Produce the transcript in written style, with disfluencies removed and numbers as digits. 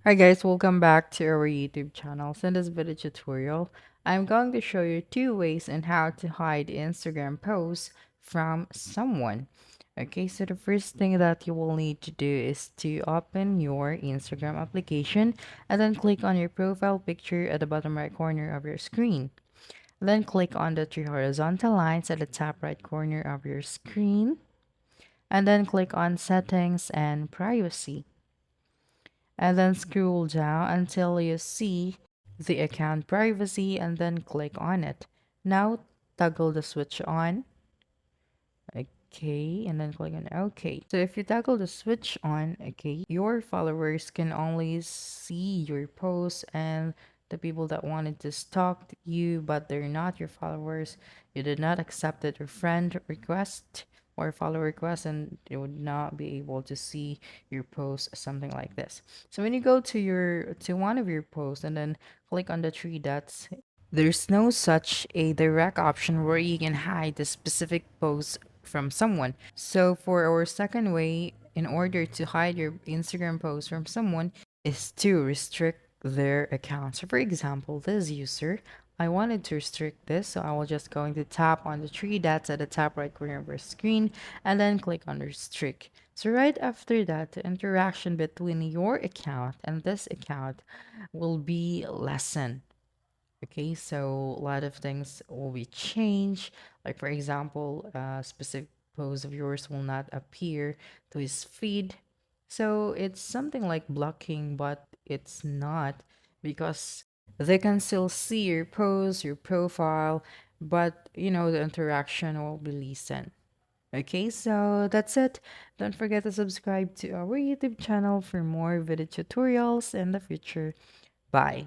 Hi guys, welcome back to our YouTube channel. So in this video tutorial, I'm going to show you two ways on how to hide Instagram posts from someone. Okay, so the first thing that you will need to do is to open your Instagram application and then click on your profile picture at the bottom right corner of your screen. Then click on the three horizontal lines at the top right corner of your screen and then click on settings and privacy and then scroll down until you see the account privacy and then click on it. Now toggle the switch on. Okay, and then click on OK. So if you toggle the switch on, okay, your followers can only see your posts and the people that wanted to stalk you, but they're not your followers. You did not accept it or friend request or follow request, and they would not be able to see your post, something like this. So when you go to one of your posts and then click on the three dots, there's no such a direct option where you can hide the specific post from someone. So for our second way, in order to hide your Instagram post from someone, is to restrict their account. So for example, this user, I wanted to restrict this, so I will just going to tap on the three dots at the top right corner of our screen and then click on restrict. So right after that, the interaction between your account and this account will be lessened. Okay, so a lot of things will be changed. Like for example, a specific post of yours will not appear to his feed. So it's something like blocking, but it's not because they can still see your post, your profile, but the interaction will be lessened. Okay, so that's it. Don't forget to subscribe to our YouTube channel for more video tutorials in the future. Bye.